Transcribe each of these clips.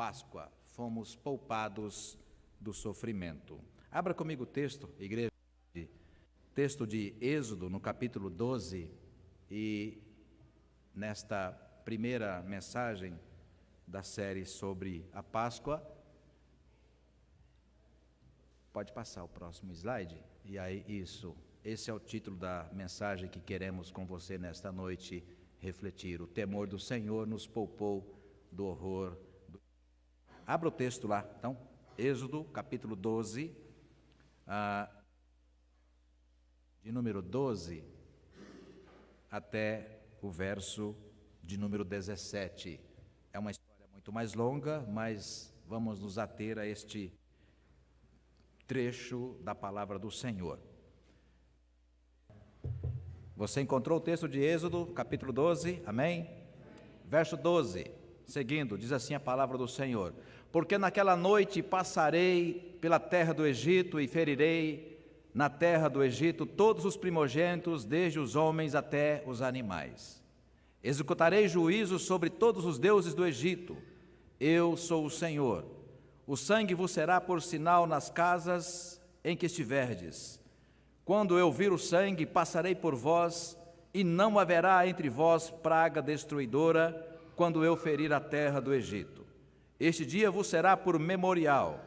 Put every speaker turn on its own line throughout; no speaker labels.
Páscoa, fomos poupados do sofrimento. Abra comigo o texto, igreja, texto de Êxodo, no capítulo 12, e nesta primeira mensagem da série sobre a Páscoa. Pode passar o próximo slide? E aí, isso. Esse é o título da mensagem que queremos com você nesta noite refletir. O temor do Senhor nos poupou do horror. Abra o texto lá, então. Êxodo, capítulo 12, de número 12 até o verso de número 17. É uma história muito mais longa, mas vamos nos ater a este trecho da palavra do Senhor. Você encontrou o texto de Êxodo, capítulo 12, amém? Verso 12, seguindo, diz assim a palavra do Senhor: porque naquela noite passarei pela terra do Egito e ferirei na terra do Egito todos os primogênitos, desde os homens até os animais. Executarei juízo sobre todos os deuses do Egito. Eu sou o Senhor. O sangue vos será por sinal nas casas em que estiverdes. Quando eu vir o sangue, passarei por vós, e não haverá entre vós praga destruidora, quando eu ferir a terra do Egito. Este dia vos será por memorial,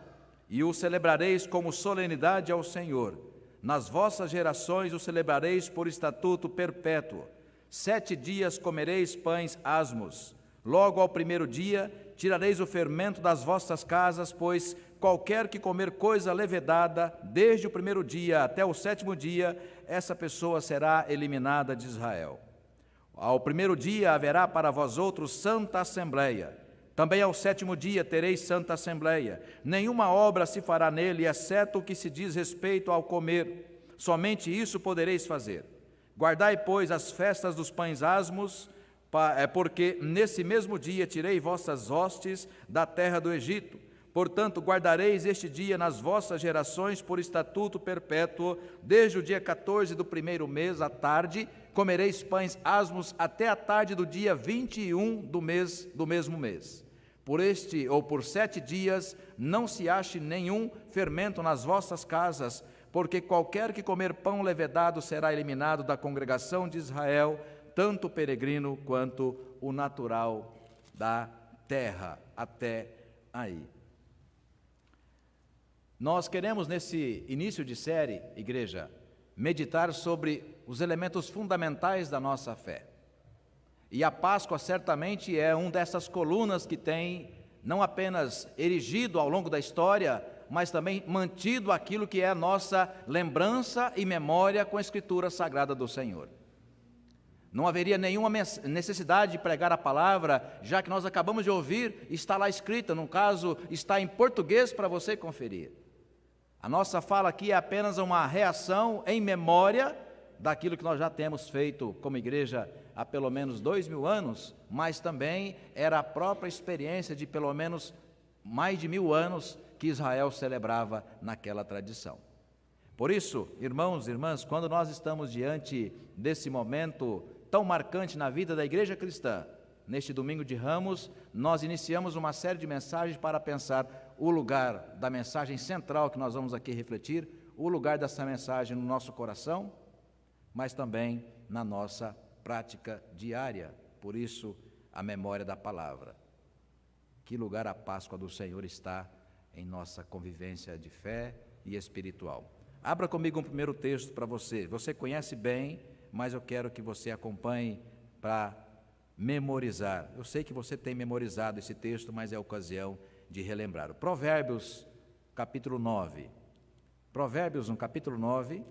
e o celebrareis como solenidade ao Senhor. Nas vossas gerações o celebrareis por estatuto perpétuo. 7 dias comereis pães asmos. Logo ao primeiro dia tirareis o fermento das vossas casas, pois qualquer que comer coisa levedada, desde o primeiro dia até o 7º dia, essa pessoa será eliminada de Israel. Ao primeiro dia haverá para vós outros santa assembleia. Também ao 7º dia tereis santa assembleia. Nenhuma obra se fará nele, exceto o que se diz respeito ao comer. Somente isso podereis fazer. Guardai, pois, as festas dos pães asmos, porque nesse mesmo dia tirei vossas hostes da terra do Egito. Portanto, guardareis este dia nas vossas gerações por estatuto perpétuo. Desde o dia 14 do primeiro mês, à tarde, comereis pães asmos até a tarde do dia 21 do mesmo mês. Por 7 dias não se ache nenhum fermento nas vossas casas, porque qualquer que comer pão levedado será eliminado da congregação de Israel, tanto o peregrino quanto o natural da terra. Até aí. Nós queremos, nesse início de série, igreja, meditar sobre os elementos fundamentais da nossa fé. E a Páscoa certamente é uma dessas colunas que tem não apenas erigido ao longo da história, mas também mantido aquilo que é a nossa lembrança e memória com a Escritura Sagrada do Senhor. Não haveria nenhuma necessidade de pregar a palavra, já que nós acabamos de ouvir, está lá escrita, no caso, está em português para você conferir. A nossa fala aqui é apenas uma reação em memória daquilo que nós já temos feito como igreja há pelo menos 2000 anos, mas também era a própria experiência de pelo menos mais de 1000 anos que Israel celebrava naquela tradição. Por isso, irmãos e irmãs, quando nós estamos diante desse momento tão marcante na vida da igreja cristã, neste domingo de Ramos, nós iniciamos uma série de mensagens para pensar o lugar da mensagem central que nós vamos aqui refletir, o lugar dessa mensagem no nosso coração, mas também na nossa prática diária. Por isso, a memória da palavra. Que lugar a Páscoa do Senhor está em nossa convivência de fé e espiritual? Abra comigo um primeiro texto para você. Você conhece bem, mas eu quero que você acompanhe para memorizar. Eu sei que você tem memorizado esse texto, mas é a ocasião de relembrar. Provérbios, capítulo 9. Provérbios, no capítulo 9,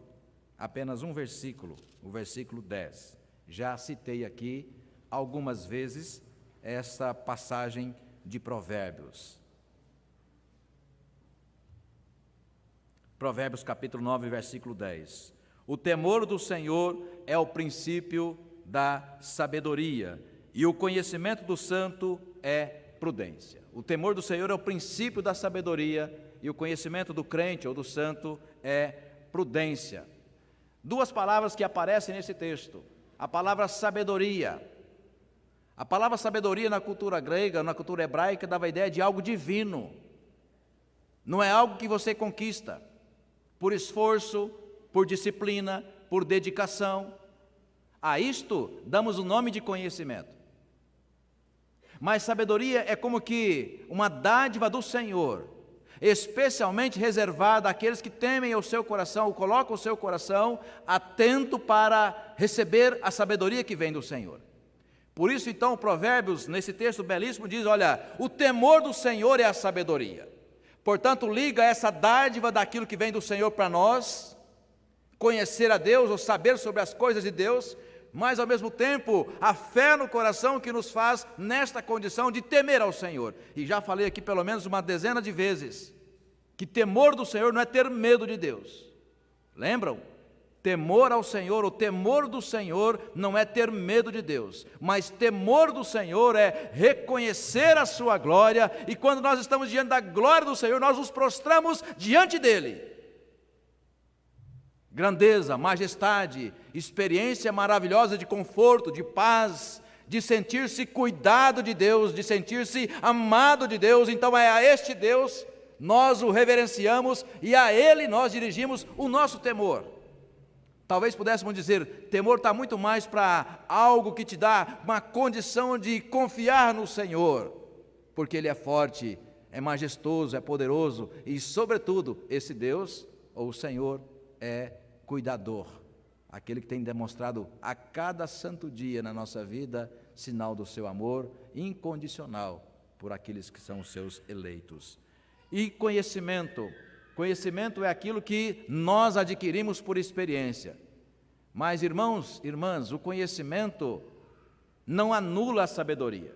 apenas um versículo, o versículo 10. Já citei aqui algumas vezes essa passagem de Provérbios. Provérbios, capítulo 9, versículo 10. O temor do Senhor é o princípio da sabedoria, e o conhecimento do santo é prudência. O temor do Senhor é o princípio da sabedoria, e o conhecimento do crente ou do santo é prudência. Duas palavras que aparecem nesse texto: a palavra sabedoria. A palavra sabedoria na cultura grega, na cultura hebraica, dava a ideia de algo divino. Não é algo que você conquista por esforço, por disciplina, por dedicação. A isto damos o nome de conhecimento. Mas sabedoria é como que uma dádiva do Senhor, especialmente reservada àqueles que temem o seu coração, ou colocam o seu coração atento para receber a sabedoria que vem do Senhor. Por isso, então, o Provérbios, nesse texto belíssimo, diz, olha, o temor do Senhor é a sabedoria. Portanto, liga essa dádiva daquilo que vem do Senhor para nós, conhecer a Deus, ou saber sobre as coisas de Deus, mas ao mesmo tempo, a fé no coração que nos faz nesta condição de temer ao Senhor. E já falei aqui pelo menos uma dezena de vezes, que temor do Senhor não é ter medo de Deus. Lembram? Temor ao Senhor, o temor do Senhor não é ter medo de Deus, mas temor do Senhor é reconhecer a sua glória, e quando nós estamos diante da glória do Senhor, nós nos prostramos diante dEle. Grandeza, majestade, experiência maravilhosa de conforto, de paz, de sentir-se cuidado de Deus, de sentir-se amado de Deus. Então é a este Deus nós o reverenciamos e a Ele nós dirigimos o nosso temor. Talvez pudéssemos dizer, temor está muito mais para algo que te dá uma condição de confiar no Senhor, porque Ele é forte, é majestoso, é poderoso e, sobretudo, esse Deus, ou o Senhor, é cuidador, aquele que tem demonstrado a cada santo dia na nossa vida sinal do seu amor incondicional por aqueles que são os seus eleitos. E conhecimento é aquilo que nós adquirimos por experiência. Mas, irmãos, irmãs, o conhecimento não anula a sabedoria.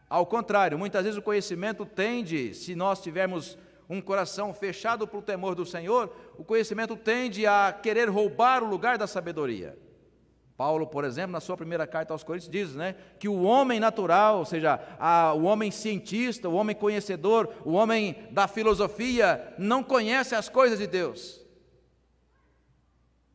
Ao contrário, muitas vezes o conhecimento tende, se nós tivermos um coração fechado para o temor do Senhor, o conhecimento tende a querer roubar o lugar da sabedoria. Paulo, por exemplo, na sua primeira carta aos Coríntios, diz, que o homem natural, ou seja, o homem cientista, o homem conhecedor, o homem da filosofia, não conhece as coisas de Deus.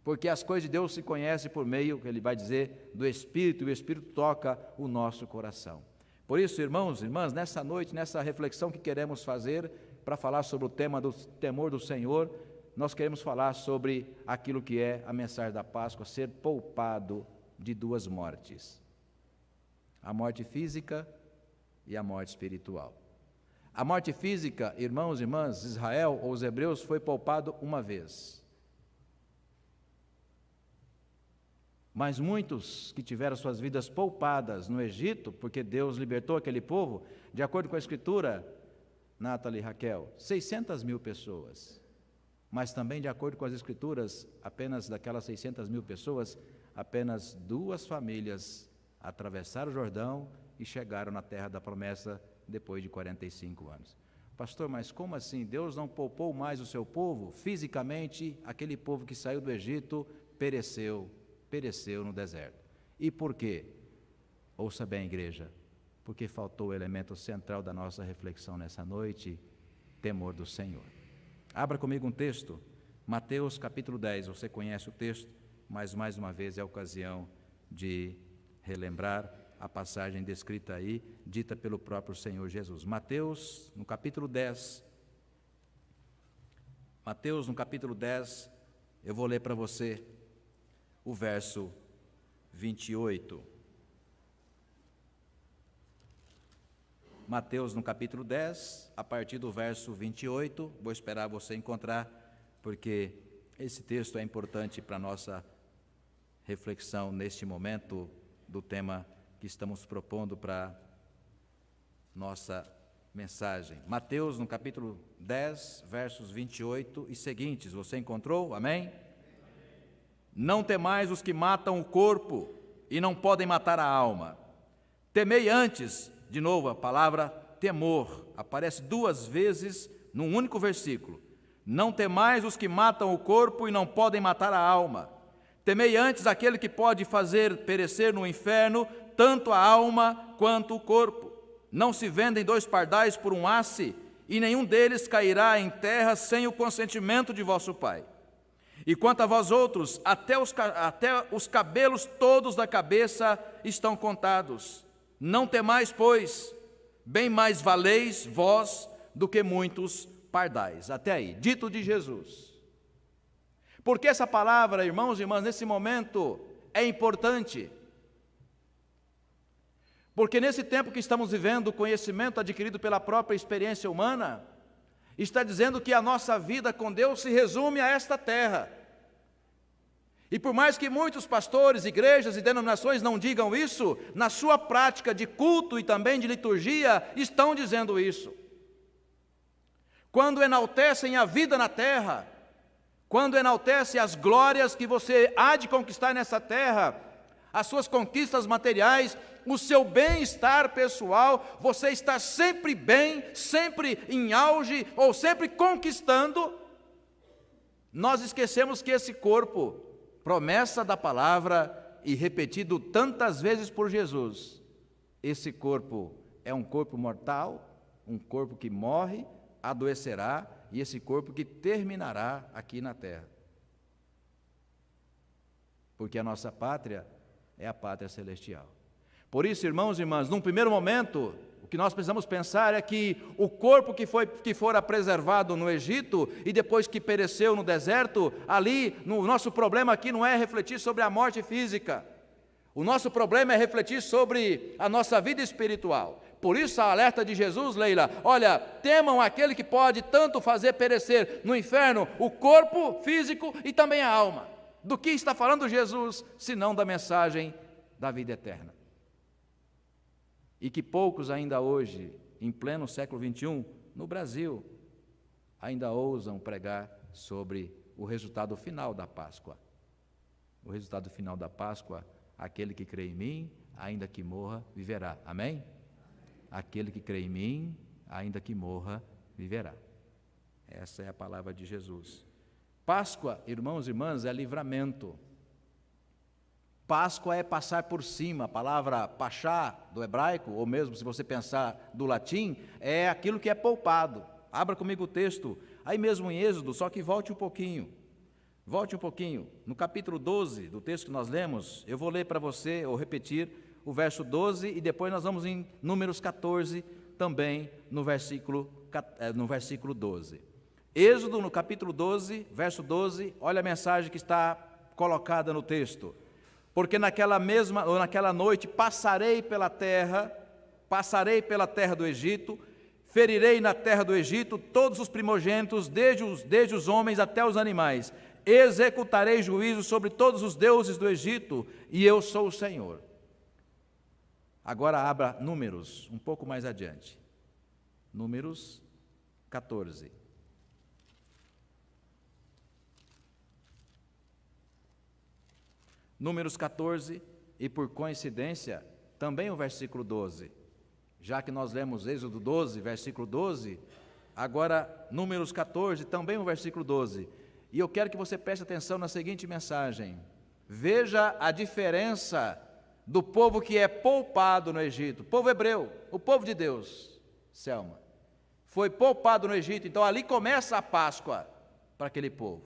Porque as coisas de Deus se conhecem por meio, ele vai dizer, do Espírito, e o Espírito toca o nosso coração. Por isso, irmãos, irmãs, nessa noite, nessa reflexão que queremos fazer, para falar sobre o tema do temor do Senhor, nós queremos falar sobre aquilo que é a mensagem da Páscoa, ser poupado de duas mortes: a morte física e a morte espiritual. A morte física, irmãos e irmãs, Israel ou os hebreus foi poupado uma vez. Mas muitos que tiveram suas vidas poupadas no Egito, porque Deus libertou aquele povo, de acordo com a Escritura, Nathalie e Raquel, 600 mil pessoas. Mas também, de acordo com as Escrituras, apenas daquelas 600 mil pessoas, apenas 2 famílias atravessaram o Jordão e chegaram na terra da promessa depois de 45 anos. Pastor, mas como assim? Deus não poupou mais o seu povo? Fisicamente, aquele povo que saiu do Egito pereceu no deserto. E por quê? Ouça bem, igreja, porque faltou o elemento central da nossa reflexão nessa noite: temor do Senhor. Abra comigo um texto, Mateus capítulo 10, você conhece o texto, mas mais uma vez é a ocasião de relembrar a passagem descrita aí, dita pelo próprio Senhor Jesus. Mateus, no capítulo 10, eu vou ler para você o verso 28. Mateus, no capítulo 10, a partir do verso 28, vou esperar você encontrar, porque esse texto é importante para a nossa reflexão neste momento do tema que estamos propondo para nossa mensagem. Mateus, no capítulo 10, versos 28 e seguintes, você encontrou? Amém? Não temais os que matam o corpo e não podem matar a alma. Temei antes. De novo, a palavra temor aparece 2 vezes num único versículo. Não temais os que matam o corpo e não podem matar a alma. Temei antes aquele que pode fazer perecer no inferno tanto a alma quanto o corpo. Não se vendem 2 pardais por um asse, e nenhum deles cairá em terra sem o consentimento de vosso Pai. E quanto a vós outros, até os cabelos todos da cabeça estão contados. Não temais, pois, bem mais valeis vós do que muitos pardais. Até aí, dito de Jesus. Porque essa palavra, irmãos e irmãs, nesse momento é importante. Porque nesse tempo que estamos vivendo, o conhecimento adquirido pela própria experiência humana está dizendo que a nossa vida com Deus se resume a esta terra. E por mais que muitos pastores, igrejas e denominações não digam isso, na sua prática de culto e também de liturgia, estão dizendo isso. Quando enaltecem a vida na terra, quando enaltecem as glórias que você há de conquistar nessa terra, as suas conquistas materiais, o seu bem-estar pessoal, você está sempre bem, sempre em auge ou sempre conquistando, nós esquecemos que esse corpo, promessa da palavra e repetido tantas vezes por Jesus, esse corpo é um corpo mortal, um corpo que morre, adoecerá, e esse corpo que terminará aqui na terra. Porque a nossa pátria é a pátria celestial. Por isso, irmãos e irmãs, num primeiro momento, o que nós precisamos pensar é que o corpo que fora preservado no Egito e depois que pereceu no deserto, ali, o nosso problema aqui não é refletir sobre a morte física. O nosso problema é refletir sobre a nossa vida espiritual. Por isso a alerta de Jesus, Leila, olha, temam aquele que pode tanto fazer perecer no inferno o corpo físico e também a alma. Do que está falando Jesus, senão da mensagem da vida eterna? E que poucos ainda hoje, em pleno século XXI, no Brasil, ainda ousam pregar sobre o resultado final da Páscoa. O resultado final da Páscoa, aquele que crê em mim, ainda que morra, viverá. Amém? Aquele que crê em mim, ainda que morra, viverá. Essa é a palavra de Jesus. Páscoa, irmãos e irmãs, é livramento. Páscoa é passar por cima. A palavra pachá, do hebraico, ou mesmo se você pensar do latim, é aquilo que é poupado. Abra comigo o texto, aí mesmo em Êxodo, só que volte um pouquinho. Volte um pouquinho. No capítulo 12 do texto que nós lemos, eu vou ler para você, ou repetir, o verso 12, e depois nós vamos em Números 14, também no versículo 12. Êxodo, no capítulo 12, verso 12, olha a mensagem que está colocada no texto. Porque naquela noite passarei pela terra do Egito, ferirei na terra do Egito todos os primogênitos, desde os homens até os animais, executarei juízo sobre todos os deuses do Egito, e eu sou o Senhor. Agora abra Números, um pouco mais adiante. Números 14. Números 14, e por coincidência, também o versículo 12. Já que nós lemos Êxodo 12, versículo 12, agora Números 14, também o versículo 12. E eu quero que você preste atenção na seguinte mensagem. Veja a diferença do povo que é poupado no Egito, o povo hebreu, o povo de Deus, Selma, foi poupado no Egito, então ali começa a Páscoa para aquele povo.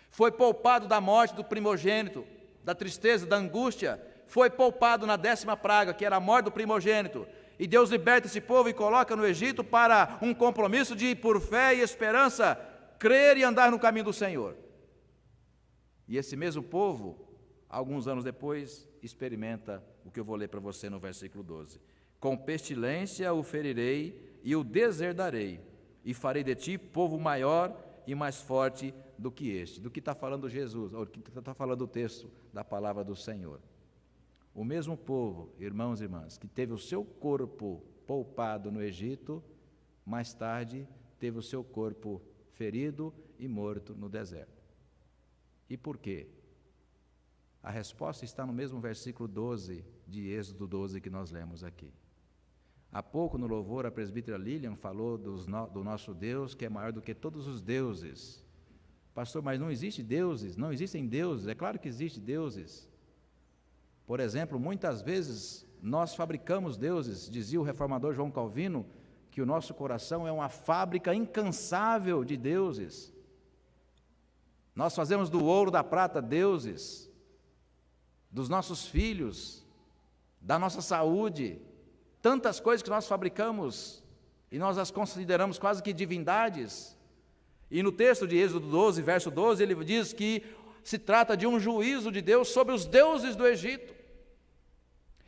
Foi poupado da morte do primogênito, da tristeza, da angústia, foi poupado na 10ª praga, que era a morte do primogênito, e Deus liberta esse povo e coloca no Egito para um compromisso de, por fé e esperança, crer e andar no caminho do Senhor. E esse mesmo povo, alguns anos depois, experimenta o que eu vou ler para você no versículo 12. Com pestilência o ferirei e o deserdarei, e farei de ti povo maior e mais forte do que este. Do que está falando Jesus, ou do que está falando o texto da palavra do Senhor. O mesmo povo, irmãos e irmãs, que teve o seu corpo poupado no Egito, mais tarde teve o seu corpo ferido e morto no deserto. E por quê? A resposta está no mesmo versículo 12 de Êxodo 12 que nós lemos aqui. Há pouco no louvor a presbítera Lilian falou do nosso Deus que é maior do que todos os deuses. Pastor, mas não existe deuses? Não existem deuses? É claro que existem deuses. Por exemplo, muitas vezes nós fabricamos deuses, dizia o reformador João Calvino, que o nosso coração é uma fábrica incansável de deuses. Nós fazemos do ouro, da prata, deuses, dos nossos filhos, da nossa saúde, tantas coisas que nós fabricamos e nós as consideramos quase que divindades. E no texto de Êxodo 12, verso 12, ele diz que se trata de um juízo de Deus sobre os deuses do Egito.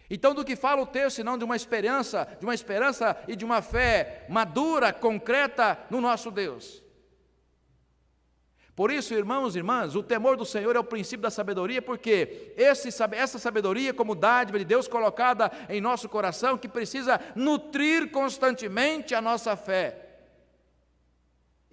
Então, do que fala o texto, senão de uma esperança e de uma fé madura, concreta no nosso Deus. Por isso, irmãos e irmãs, o temor do Senhor é o princípio da sabedoria, porque essa sabedoria como dádiva de Deus colocada em nosso coração, que precisa nutrir constantemente a nossa fé.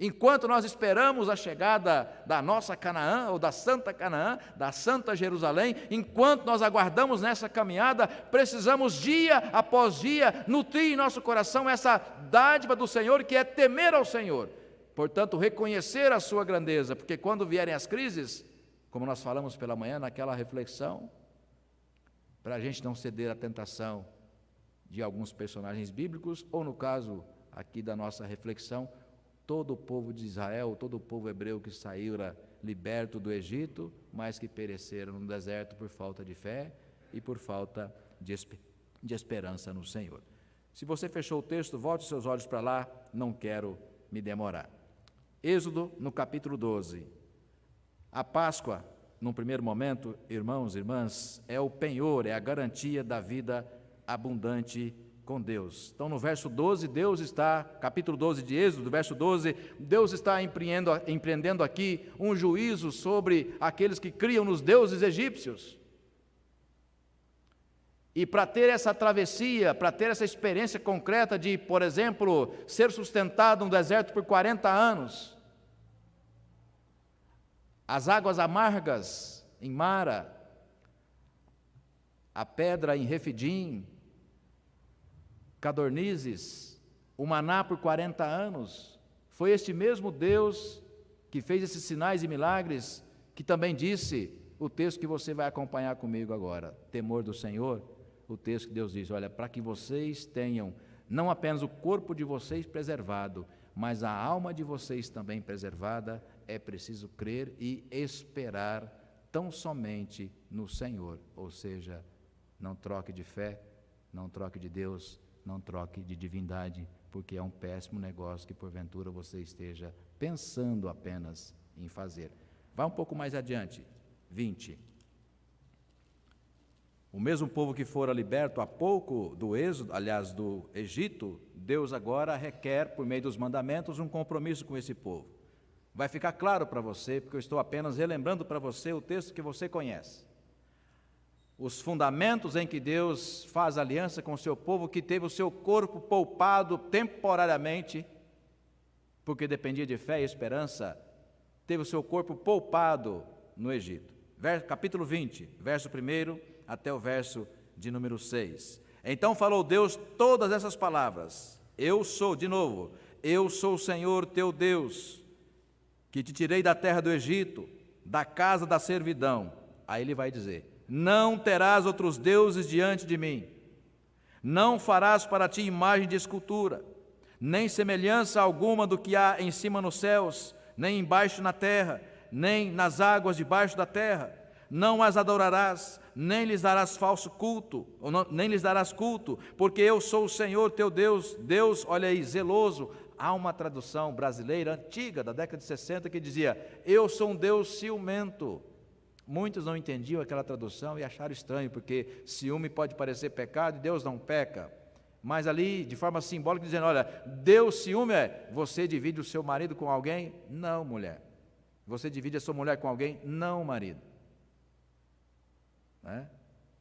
Enquanto nós esperamos a chegada da nossa Canaã, ou da Santa Canaã, da Santa Jerusalém, enquanto nós aguardamos nessa caminhada, precisamos dia após dia nutrir em nosso coração essa dádiva do Senhor, que é temer ao Senhor. Portanto, reconhecer a sua grandeza, porque quando vierem as crises, como nós falamos pela manhã naquela reflexão, para a gente não ceder à tentação de alguns personagens bíblicos, ou no caso aqui da nossa reflexão, todo o povo de Israel, todo o povo hebreu que saíra liberto do Egito, mas que pereceram no deserto por falta de fé e por falta de esperança no Senhor. Se você fechou o texto, volte seus olhos para lá, não quero me demorar. Êxodo, no capítulo 12. A Páscoa, num primeiro momento, irmãos e irmãs, é o penhor, é a garantia da vida abundante com Deus. Então, no verso 12, capítulo 12 de Êxodo, verso 12, Deus está empreendendo aqui um juízo sobre aqueles que criam nos deuses egípcios. E para ter essa travessia, para ter essa experiência concreta de, por exemplo, ser sustentado no deserto por 40 anos, as águas amargas em Mara, a pedra em Refidim, codornizes, o maná por 40 anos, foi este mesmo Deus que fez esses sinais e milagres, que também disse, o texto que você vai acompanhar comigo agora, temor do Senhor, o texto que Deus diz, olha, para que vocês tenham não apenas o corpo de vocês preservado, mas a alma de vocês também preservada, é preciso crer e esperar tão somente no Senhor, ou seja, não troque de fé, não troque de Deus, não troque de divindade, porque é um péssimo negócio que porventura você esteja pensando apenas em fazer. Vá um pouco mais adiante, 20. O mesmo povo que fora liberto há pouco do Êxodo, aliás, do Egito, Deus agora requer, por meio dos mandamentos, um compromisso com esse povo. Vai ficar claro para você, porque eu estou apenas relembrando para você o texto que você conhece. Os fundamentos em que Deus faz aliança com o seu povo, que teve o seu corpo poupado temporariamente, porque dependia de fé e esperança, teve o seu corpo poupado no Egito. Capítulo 20, verso 1 até o verso de número 6. Então falou Deus todas essas palavras. Eu sou o Senhor teu Deus, que te tirei da terra do Egito, da casa da servidão. Aí ele vai dizer, não terás outros deuses diante de mim, não farás para ti imagem de escultura, nem semelhança alguma do que há em cima nos céus, nem embaixo na terra, nem nas águas debaixo da terra. Não as adorarás, nem lhes darás culto, porque eu sou o Senhor teu Deus. Deus, olha aí, zeloso. Há uma tradução brasileira antiga, da década de 60, que dizia, eu sou um Deus ciumento. Muitos não entendiam aquela tradução e acharam estranho, porque ciúme pode parecer pecado e Deus não peca. Mas ali, de forma simbólica, dizendo, olha, Deus ciúme você divide o seu marido com alguém? Não, mulher. Você divide a sua mulher com alguém? Não, marido.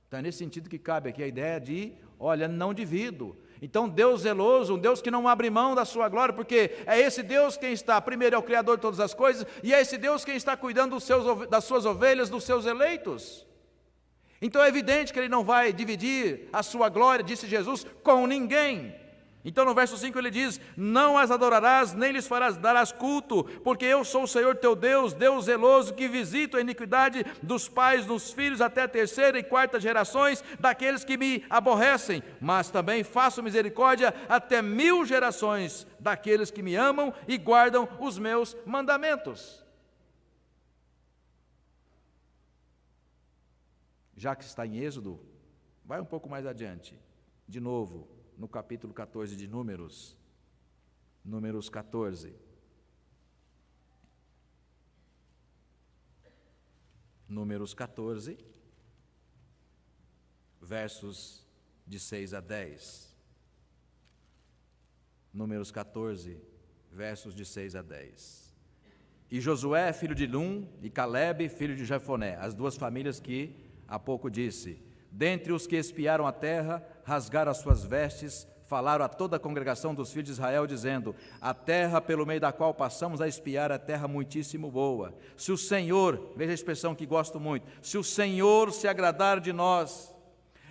Então é nesse sentido que cabe aqui a ideia de, olha, não divido. Então Deus zeloso, um Deus que não abre mão da sua glória, porque é esse Deus quem está, primeiro é o Criador de todas as coisas, e é esse Deus quem está cuidando das suas ovelhas, dos seus eleitos. Então é evidente que Ele não vai dividir a sua glória, disse Jesus, com ninguém. Então no verso 5 ele diz, não as adorarás, nem lhes darás culto, porque eu sou o Senhor teu Deus, Deus zeloso, que visito a iniquidade dos pais nos filhos até a terceira e quarta gerações daqueles que me aborrecem, mas também faço misericórdia até 1000 gerações daqueles que me amam e guardam os meus mandamentos. Já que está em Êxodo, vai um pouco mais adiante, de novo. no capítulo 14 de Números. Números 14. Números 14, versos de 6 a 10. Números 14, versos de 6 a 10. E Josué, filho de Num, e Calebe, filho de Jefoné, as duas famílias que há pouco disse, dentre os que espiaram a terra, rasgaram as suas vestes, falaram a toda a congregação dos filhos de Israel, dizendo, a terra pelo meio da qual passamos a espiar é terra muitíssimo boa. Se o Senhor, veja a expressão que gosto muito, se o Senhor se agradar de nós,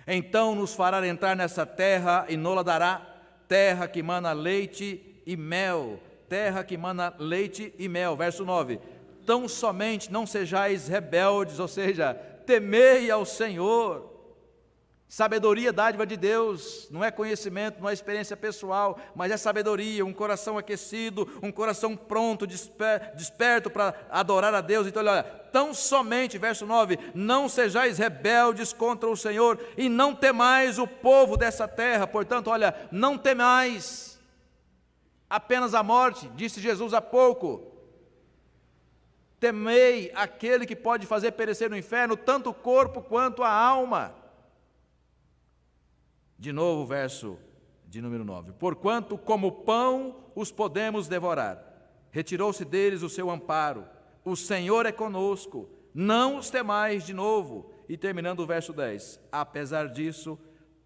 então nos fará entrar nessa terra e nos dará terra que mana leite e mel. Terra que mana leite e mel. Verso 9. Tão somente não sejais rebeldes, ou seja, temei ao Senhor. Sabedoria, dádiva de Deus, não é conhecimento, não é experiência pessoal, mas é sabedoria, um coração aquecido, um coração pronto, desperto para adorar a Deus. Então, olha, tão somente, verso 9, não sejais rebeldes contra o Senhor e não temais o povo dessa terra. Portanto, olha, não temais apenas a morte, disse Jesus há pouco. Temei aquele que pode fazer perecer no inferno tanto o corpo quanto a alma. De novo o verso de número 9. Porquanto como pão os podemos devorar. Retirou-se deles o seu amparo. O Senhor é conosco. Não os temais de novo. E terminando o verso 10. Apesar disso,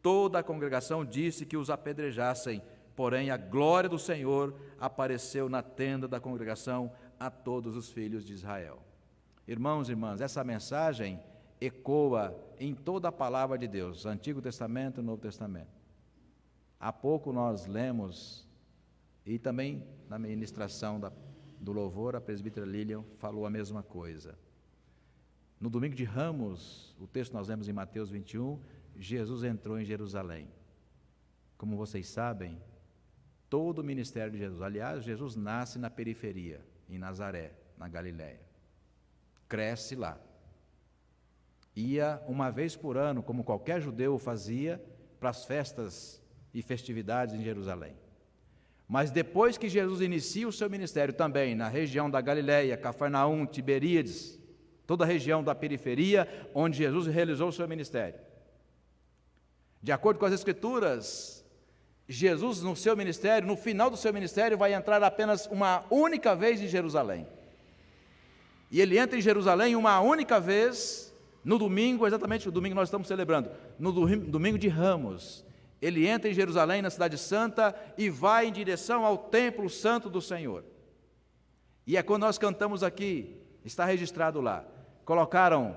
toda a congregação disse que os apedrejassem. Porém, a glória do Senhor apareceu na tenda da congregação a todos os filhos de Israel. Irmãos e irmãs, essa mensagem ecoa em toda a palavra de Deus, Antigo Testamento e Novo Testamento. Há pouco nós lemos, e também na ministração do louvor, a presbítera Lilian falou a mesma coisa. No domingo de Ramos, o texto que nós lemos em Mateus 21, Jesus entrou em Jerusalém. Como vocês sabem, todo o ministério de Jesus, aliás, Jesus nasce na periferia, em Nazaré, na Galiléia. Cresce lá. Ia uma vez por ano, como qualquer judeu fazia, para as festas e festividades em Jerusalém. Mas depois que Jesus inicia o seu ministério também na região da Galiléia, Cafarnaum, Tiberíades, toda a região da periferia, onde Jesus realizou o seu ministério. De acordo com as Escrituras, Jesus no seu ministério, no final do seu ministério, vai entrar apenas uma única vez em Jerusalém. E ele entra em Jerusalém uma única vez no domingo, exatamente o domingo que nós estamos celebrando, no domingo de Ramos. Ele entra em Jerusalém, na cidade santa, e vai em direção ao templo santo do Senhor. E é quando nós cantamos aqui, está registrado lá, colocaram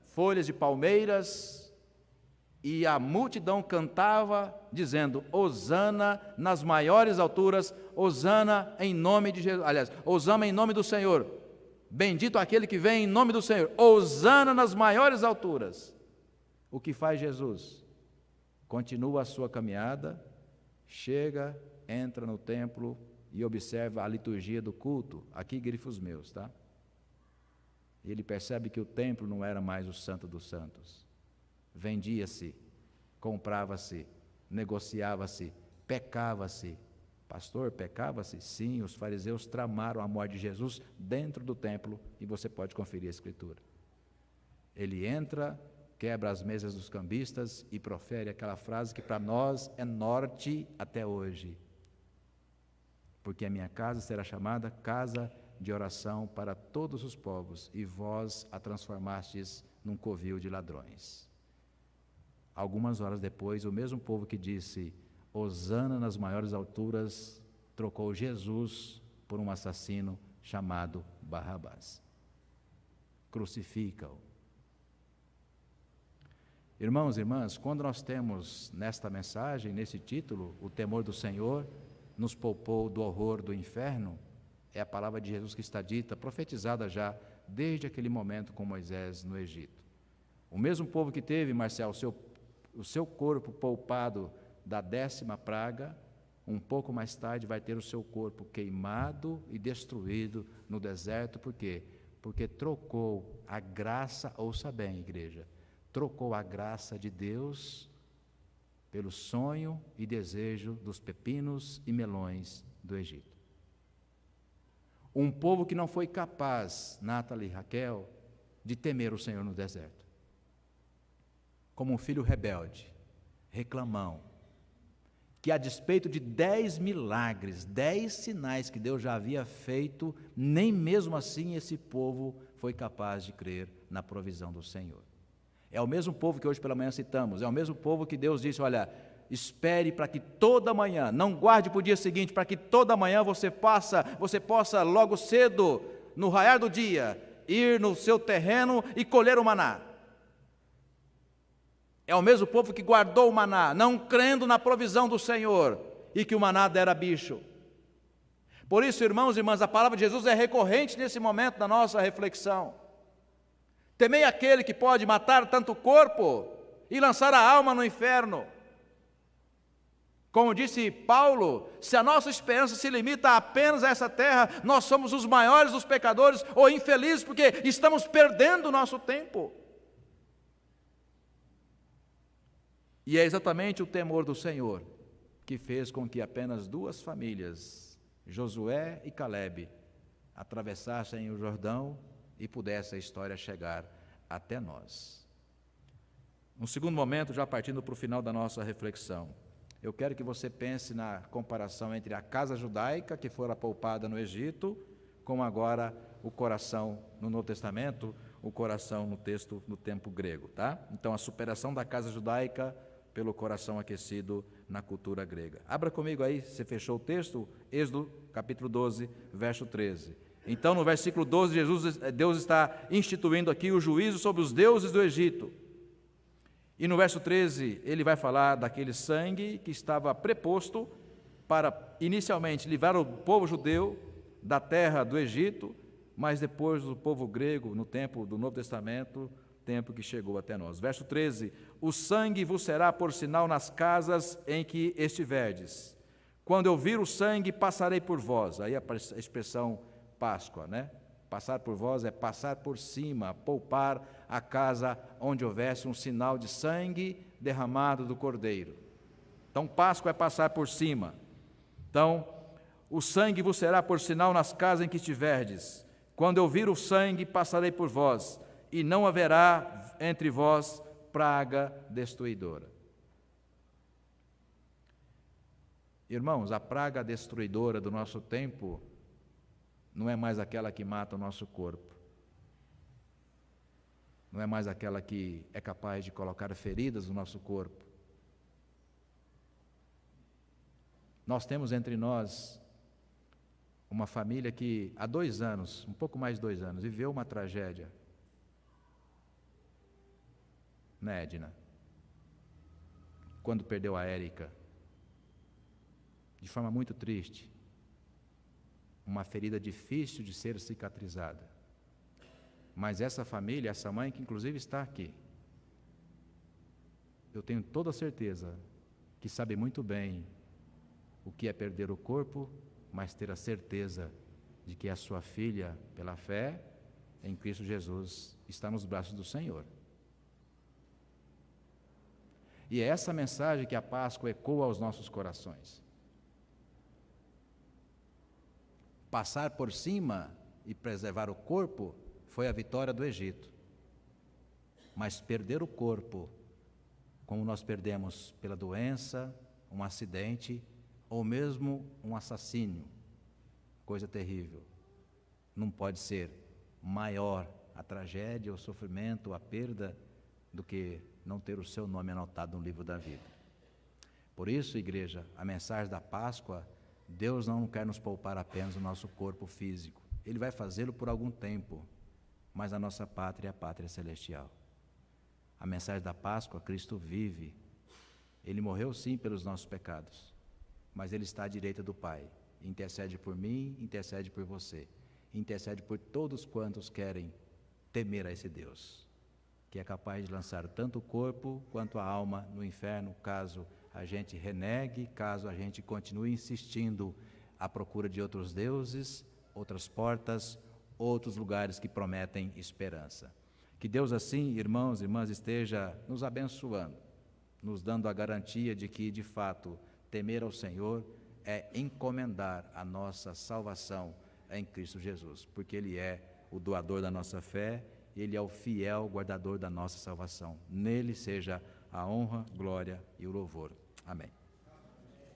folhas de palmeiras, e a multidão cantava, dizendo, Hosana nas maiores alturas, Hosana em nome de Jesus, aliás, Hosana em nome do Senhor. Bendito aquele que vem em nome do Senhor, hosana nas maiores alturas. O que faz Jesus? Continua a sua caminhada, chega, entra no templo e observa a liturgia do culto, aqui grifos meus, tá? E ele percebe que o templo não era mais o santo dos santos. Vendia-se, comprava-se, negociava-se, pecava-se. Pastor, pecava-se? Sim, os fariseus tramaram a morte de Jesus dentro do templo, e você pode conferir a Escritura. Ele entra, quebra as mesas dos cambistas e profere aquela frase que para nós é norte até hoje. Porque a minha casa será chamada casa de oração para todos os povos, e vós a transformastes num covil de ladrões. Algumas horas depois, o mesmo povo que disse Hosana nas maiores alturas, trocou Jesus por um assassino chamado Barrabás. Crucifica-o. Irmãos e irmãs, quando nós temos nesta mensagem, nesse título, o temor do Senhor nos poupou do horror do inferno, é a palavra de Jesus que está dita, profetizada já desde aquele momento com Moisés no Egito. O mesmo povo que teve, Marcial, o seu corpo poupado da 10ª praga, um pouco mais tarde vai ter o seu corpo queimado e destruído no deserto. Por quê? Porque trocou a graça, ouça bem, igreja, trocou a graça de Deus pelo sonho e desejo dos pepinos e melões do Egito. Um povo que não foi capaz, Nathalie e Raquel, de temer o Senhor no deserto. Como um filho rebelde, reclamão, que a despeito de 10 milagres, 10 sinais que Deus já havia feito, nem mesmo assim esse povo foi capaz de crer na provisão do Senhor. É o mesmo povo que hoje pela manhã citamos, é o mesmo povo que Deus disse, olha, espere para que toda manhã, não guarde para o dia seguinte, para que toda manhã você possa logo cedo, no raiar do dia, ir no seu terreno e colher o maná. É o mesmo povo que guardou o maná, não crendo na provisão do Senhor, e que o maná dera bicho. Por isso, irmãos e irmãs, a palavra de Jesus é recorrente nesse momento da nossa reflexão. Temei aquele que pode matar tanto o corpo e lançar a alma no inferno. Como disse Paulo, se a nossa esperança se limita apenas a essa terra, nós somos os maiores dos pecadores ou infelizes, porque estamos perdendo o nosso tempo. E é exatamente o temor do Senhor que fez com que apenas 2 famílias, Josué e Calebe, atravessassem o Jordão e pudesse a história chegar até nós. Um segundo momento, já partindo para o final da nossa reflexão, eu quero que você pense na comparação entre a casa judaica, que fora poupada no Egito, com agora o coração no Novo Testamento, o coração no tempo grego, tá? Então, a superação da casa judaica pelo coração aquecido na cultura grega. Abra comigo aí, você fechou o texto? Êxodo, capítulo 12, verso 13. Então, no versículo 12, Deus está instituindo aqui o juízo sobre os deuses do Egito. E no verso 13, ele vai falar daquele sangue que estava preposto para, inicialmente, livrar o povo judeu da terra do Egito, mas depois o povo grego, no tempo do Novo Testamento, tempo que chegou até nós. Verso 13, o sangue vos será por sinal nas casas em que estiverdes. Quando eu vir o sangue, passarei por vós. Aí a expressão Páscoa, né? Passar por vós é passar por cima, poupar a casa onde houvesse um sinal de sangue derramado do cordeiro. Então, Páscoa é passar por cima. Então, o sangue vos será por sinal nas casas em que estiverdes. Quando eu vir o sangue, passarei por vós, e não haverá entre vós praga destruidora. Irmãos, a praga destruidora do nosso tempo não é mais aquela que mata o nosso corpo. Não é mais aquela que é capaz de colocar feridas no nosso corpo. Nós temos entre nós uma família que há 2 anos, um pouco mais de 2 anos, viveu uma tragédia. Né, Edna? Quando perdeu a Érica, de forma muito triste, uma ferida difícil de ser cicatrizada. Mas essa família, essa mãe que inclusive está aqui, eu tenho toda a certeza que sabe muito bem o que é perder o corpo, mas ter a certeza de que a sua filha, pela fé em Cristo Jesus, está nos braços do Senhor. E é essa mensagem que a Páscoa ecoa aos nossos corações. Passar por cima e preservar o corpo foi a vitória do Egito. Mas perder o corpo, como nós perdemos pela doença, um acidente ou mesmo um assassínio, coisa terrível, não pode ser maior a tragédia, o sofrimento, a perda do que não ter o seu nome anotado no livro da vida. Por isso, igreja, a mensagem da Páscoa, Deus não quer nos poupar apenas o nosso corpo físico. Ele vai fazê-lo por algum tempo, mas a nossa pátria é a pátria celestial. A mensagem da Páscoa, Cristo vive. Ele morreu sim pelos nossos pecados, mas Ele está à direita do Pai. Intercede por mim, intercede por você. Intercede por todos quantos querem temer a esse Deus, que é capaz de lançar tanto o corpo quanto a alma no inferno, caso a gente renegue, caso a gente continue insistindo à procura de outros deuses, outras portas, outros lugares que prometem esperança. Que Deus assim, irmãos e irmãs, esteja nos abençoando, nos dando a garantia de que, de fato, temer ao Senhor é encomendar a nossa salvação em Cristo Jesus, porque Ele é o doador da nossa fé, Ele é o fiel guardador da nossa salvação. Nele seja a honra, glória e o louvor. Amém.